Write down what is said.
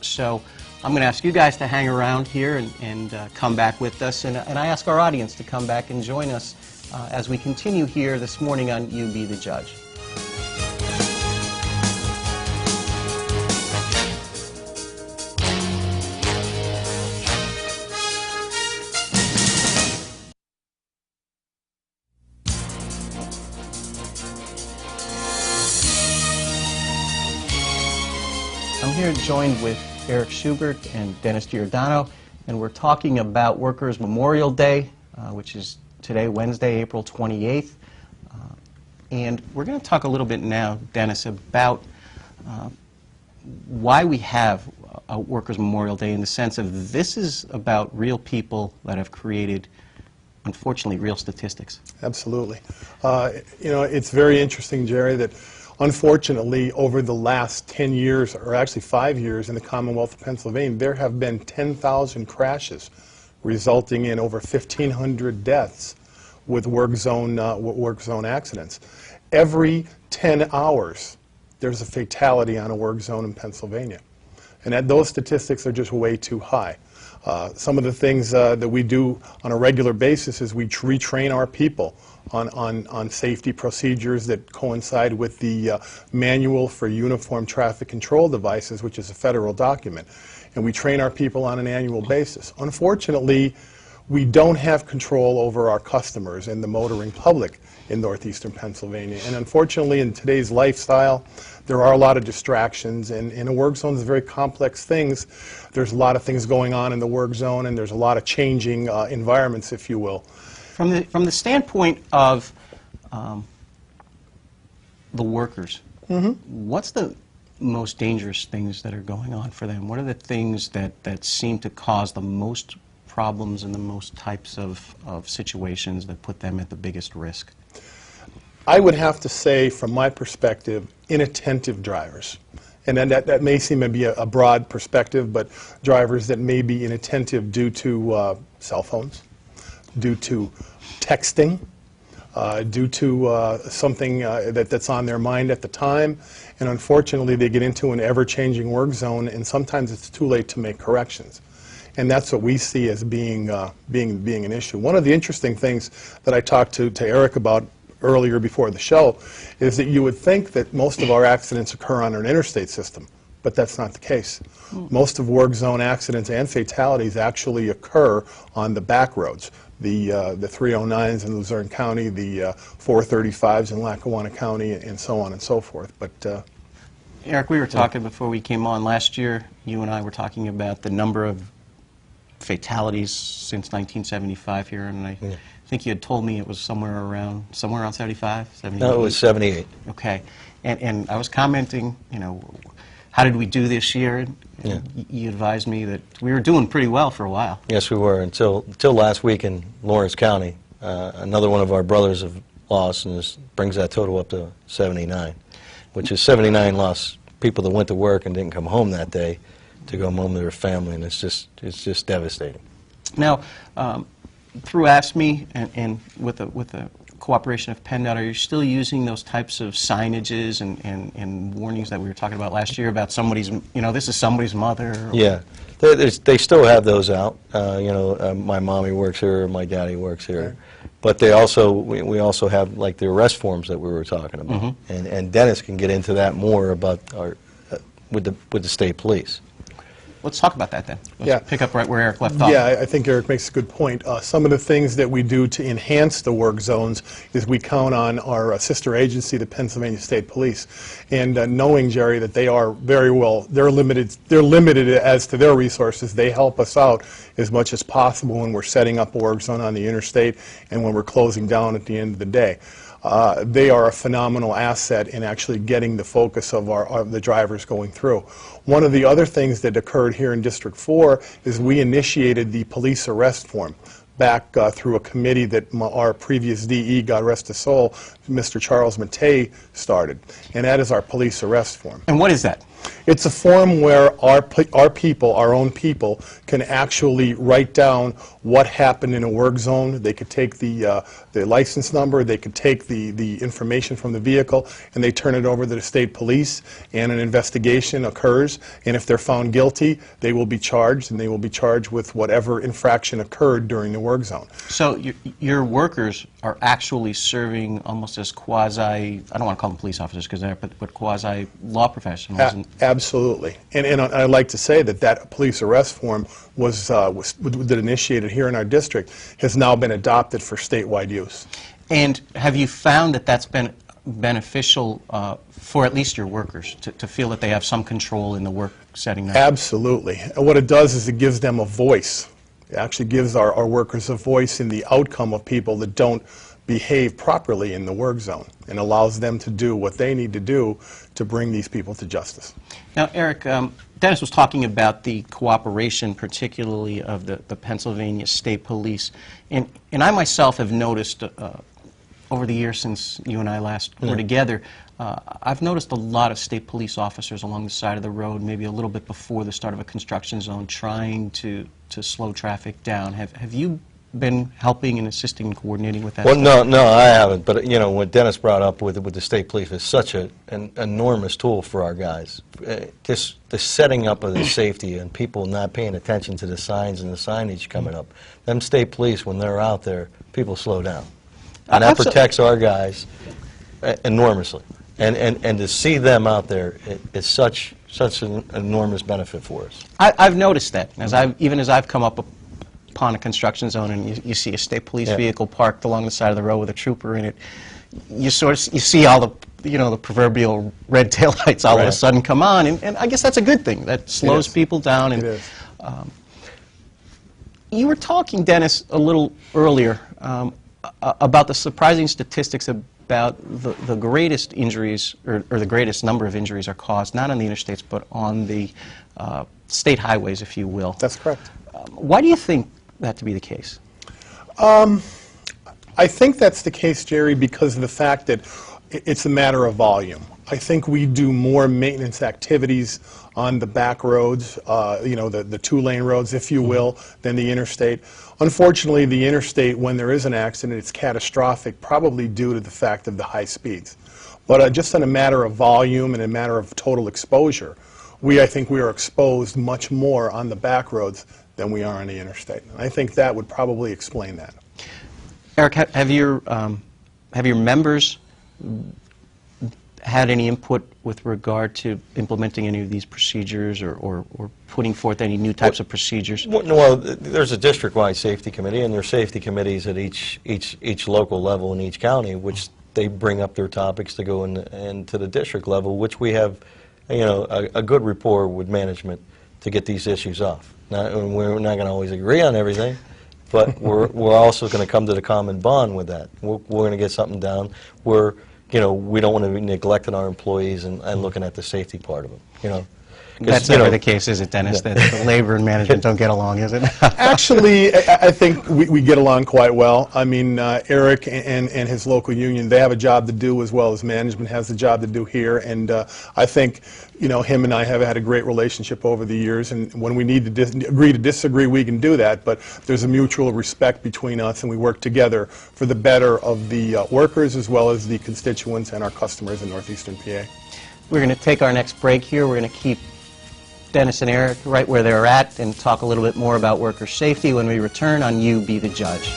So I'm going to ask you guys to hang around here and come back with us, and I ask our audience to come back and join us as we continue here this morning on You Be the Judge. I'm here joined with Eric Schubert and Dennis Giordano, and we're talking about Workers' Memorial Day, which is today, Wednesday, April 28th. And we're going to talk a little bit now, Dennis, about why we have a Workers' Memorial Day, in the sense of this is about real people that have created, unfortunately, real statistics. Absolutely. You know, it's very interesting, Jerry, that unfortunately, over the last 10 years, or actually 5 years in the Commonwealth of Pennsylvania, there have been 10,000 crashes, resulting in over 1,500 deaths with work zone accidents. Every 10 hours, there's a fatality on a work zone in Pennsylvania. And those statistics are just way too high. Some of the things that we do on a regular basis is we retrain our people on safety procedures that coincide with the Manual for Uniform Traffic Control Devices, which is a federal document. And we train our people on an annual basis. Unfortunately, we don't have control over our customers and the motoring public in northeastern Pennsylvania. And unfortunately, in today's lifestyle, there are a lot of distractions, and in a work zone, there's very complex things. There's a lot of things going on in the work zone, and there's a lot of changing environments, if you will. From the standpoint of the workers, what's the most dangerous things that are going on for them? What are the things that seem to cause the most problems and the most types of situations that put them at the biggest risk? I would have to say, from my perspective, inattentive drivers. And then that may seem to be a broad perspective, but drivers that may be inattentive due to cell phones, due to texting, due to something that's on their mind at the time. And unfortunately, they get into an ever-changing work zone, and sometimes it's too late to make corrections. And that's what we see as being an issue. One of the interesting things that I talked to Eric about earlier before the show is that you would think that most of our accidents occur on an interstate system, but that's not the case. Most of work zone accidents and fatalities actually occur on the back roads, the 309s in Luzerne County, the 435s in Lackawanna County, and so on and so forth. But Eric, we were talking before we came on last year. You and I were talking about the number of fatalities since 1975 here, and I think you had told me it was somewhere around 75, 78. No, it was 78. Okay, and I was commenting, you know, how did we do this year? And you advised me that we were doing pretty well for a while. Yes, we were, until last week in Lawrence County. Another one of our brothers have lost, and this brings that total up to 79, which is 79 lost people that went to work and didn't come home that day to go home to their family, and it's just devastating. Now, through AFSCME and with the cooperation of PENNDOT, are you still using those types of signages and warnings that we were talking about last year about somebody's, you know, this is somebody's mother? Yeah, they still have those out. You know, my mommy works here, my daddy works here. But they also, we also have like the arrest forms that we were talking about. And Dennis can get into that more about our, with the state police. Let's talk about that then. Let's pick up right where Eric left off. Yeah, I think Eric makes a good point. Some of the things that we do to enhance the work zones is we count on our sister agency, the Pennsylvania State Police, and knowing, Jerry, that they are very well, they're limited as to their resources. They help us out as much as possible when we're setting up a work zone on the interstate and when we're closing down at the end of the day. They are a phenomenal asset in actually getting the focus of the drivers going through. One of the other things that occurred here in District 4 is we initiated the police arrest form back through a committee that our previous DE, God rest his soul, Mr. Charles Mattei, started. And that is our police arrest form. And what is that? It's a forum where our people, our own people, can actually write down what happened in a work zone. They could take the license number, they could take the information from the vehicle, and they turn it over to the state police, and an investigation occurs. And if they're found guilty, they will be charged, and they will be charged with whatever infraction occurred during the work zone. So your workers are actually serving almost as quasi, I don't want to call them police officers because they're, but quasi law professionals. Absolutely. And I'd like to say that police arrest form that initiated here in our district has now been adopted for statewide use. And have you found that that's been beneficial for at least your workers, to feel that they have some control in the work setting? Absolutely. And what it does is it gives them a voice. It actually gives our workers a voice in the outcome of people that don't behave properly in the work zone, and allows them to do what they need to do to bring these people to justice. Now, Eric, Dennis was talking about the cooperation, particularly of the Pennsylvania State Police, and I myself have noticed over the years since you and I last were together, I've noticed a lot of state police officers along the side of the road, maybe a little bit before the start of a construction zone, trying to slow traffic down. Have you been helping and assisting and coordinating with that? Well, no, I haven't. But you know, what Dennis brought up with the state police is such an enormous tool for our guys. The setting up of the safety and people not paying attention to the signs and the signage coming up. Them state police, when they're out there, people slow down, and that protects our guys enormously. And to see them out there, it's such an enormous benefit for us. I've noticed that even as I've come up upon a construction zone and you see a state police vehicle parked along the side of the road with a trooper in it, you see all the proverbial red taillights all of a sudden come on, and I guess that's a good thing. That slows people down. And it is. You were talking, Dennis, a little earlier about the surprising statistics about the greatest injuries, or the greatest number of injuries are caused not on the interstates but on the state highways, if you will. That's correct. Why do you think that to be the case? I think that's the case, Jerry, because of the fact that it's a matter of volume. I think we do more maintenance activities on the back roads, you know, the two-lane roads, if you will, than the interstate. Unfortunately, the interstate, when there is an accident, it's catastrophic, probably due to the fact of the high speeds. But just on a matter of volume and a matter of total exposure, I think we are exposed much more on the back roads than we are on the interstate. And I think that would probably explain that. Eric, have your members had any input with regard to implementing any of these procedures, or putting forth any new types of procedures? Well, there's a district-wide safety committee, and there are safety committees at each local level in each county, which they bring up their topics to go into the district level, which we have, you know, a good rapport with management to get these issues off. Now, we're not going to always agree on everything, but we're also going to come to the common bond with that. We're going to get something down where, you know, we don't want to be neglecting our employees and looking at the safety part of them, you know. That's never the case, is it, Dennis, that the labor and management don't get along, is it? Actually, I think we get along quite well. I mean, Eric and his local union, they have a job to do as well as management has a job to do here, and I think, you know, him and I have had a great relationship over the years, and when we need to agree to disagree, we can do that, but there's a mutual respect between us, and we work together for the better of the workers as well as the constituents and our customers in northeastern PA. We're going to take our next break here. We're going to keep Dennis and Eric right where they're at and talk a little bit more about worker safety when we return on You Be the Judge.